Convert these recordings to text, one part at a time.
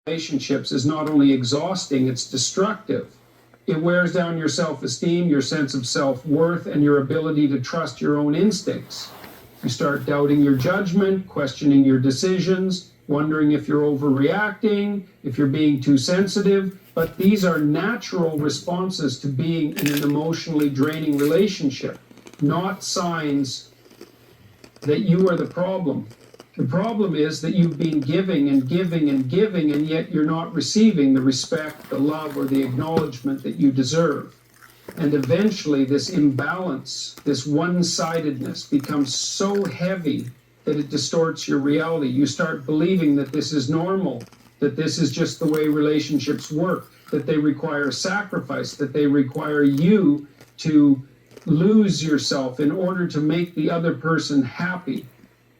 relationships is not only exhausting, it's destructive. It wears down your self-esteem, your sense of self-worth, and your ability to trust your own instincts. You start doubting your judgment, questioning your decisions, wondering if you're overreacting, if you're being too sensitive. But these are natural responses to being in an emotionally draining relationship, not signs that you are the problem. The problem is that you've been giving and giving and giving, and yet you're not receiving the respect, the love, or the acknowledgement that you deserve. And eventually this imbalance, this one-sidedness becomes so heavy that it distorts your reality. You start believing that this is normal, that this is just the way relationships work, that they require sacrifice, that they require you to lose yourself in order to make the other person happy.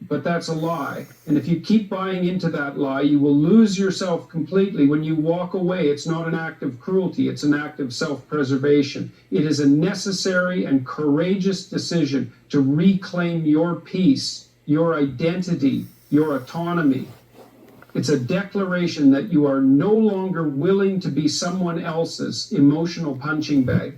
But that's a lie. And if you keep buying into that lie, you will lose yourself completely. When you walk away, it's not an act of cruelty, it's an act of self-preservation. It is a necessary and courageous decision to reclaim your peace, your identity, your autonomy. It's a declaration that you are no longer willing to be someone else's emotional punching bag,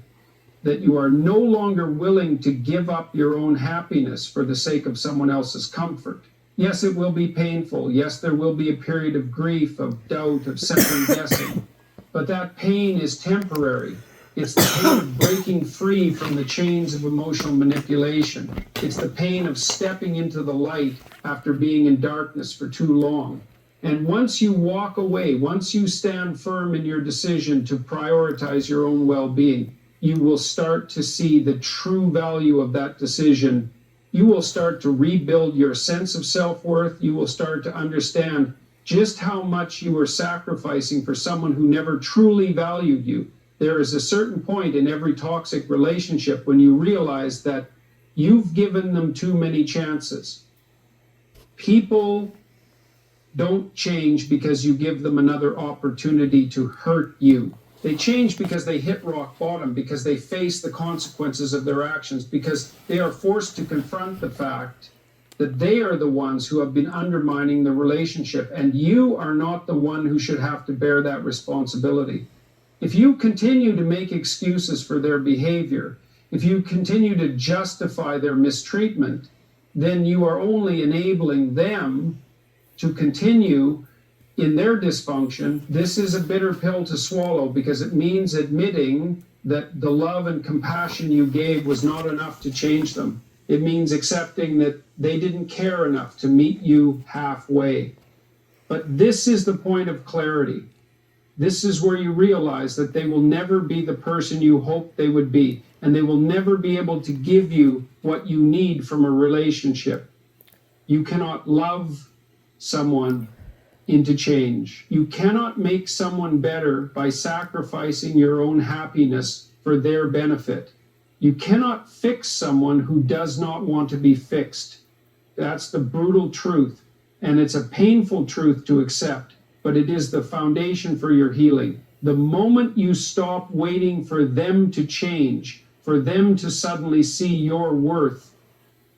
that you are no longer willing to give up your own happiness for the sake of someone else's comfort. Yes, it will be painful. Yes, there will be a period of grief, of doubt, of second guessing. But that pain is temporary. It's the pain of breaking free from the chains of emotional manipulation. It's the pain of stepping into the light after being in darkness for too long. And once you walk away, once you stand firm in your decision to prioritize your own well-being, you will start to see the true value of that decision. You will start to rebuild your sense of self-worth. You will start to understand just how much you were sacrificing for someone who never truly valued you. There is a certain point in every toxic relationship when you realize that you've given them too many chances. People don't change because you give them another opportunity to hurt you. They change because they hit rock bottom, because they face the consequences of their actions, because they are forced to confront the fact that they are the ones who have been undermining the relationship, and you are not the one who should have to bear that responsibility. If you continue to make excuses for their behavior, if you continue to justify their mistreatment, then you are only enabling them to continue in their dysfunction. This is a bitter pill to swallow, because it means admitting that the love and compassion you gave was not enough to change them. It means accepting that they didn't care enough to meet you halfway. But this is the point of clarity. This is where you realize that they will never be the person you hoped they would be, and they will never be able to give you what you need from a relationship. You cannot love someone into change. You cannot make someone better by sacrificing your own happiness for their benefit. You cannot fix someone who does not want to be fixed. That's the brutal truth, and it's a painful truth to accept, but it is the foundation for your healing. The moment you stop waiting for them to change, for them to suddenly see your worth,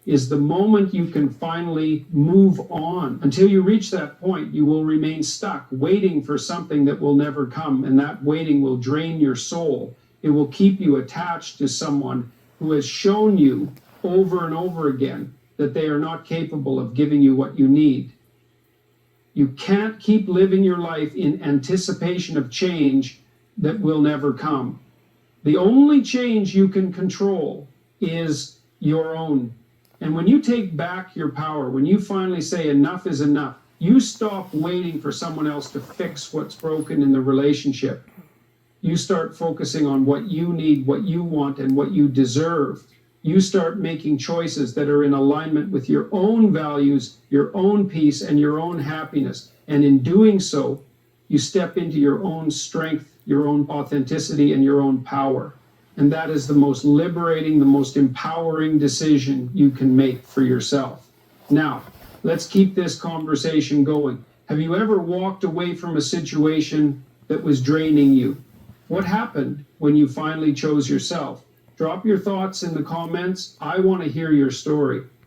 is the moment you can finally move on. Until you reach that point, you will remain stuck, waiting for something that will never come, and that waiting will drain your soul. It will keep you attached to someone who has shown you over and over again that they are not capable of giving you what you need. You can't keep living your life in anticipation of change that will never come. The only change you can control is your own. And when you take back your power, when you finally say enough is enough, you stop waiting for someone else to fix what's broken in the relationship. You start focusing on what you need, what you want, and what you deserve. You start making choices that are in alignment with your own values, your own peace, and your own happiness. And in doing so, you step into your own strength, your own authenticity, and your own power. And that is the most liberating, the most empowering decision you can make for yourself. Now, let's keep this conversation going. Have you ever walked away from a situation that was draining you? What happened when you finally chose yourself? Drop your thoughts in the comments. I want to hear your story.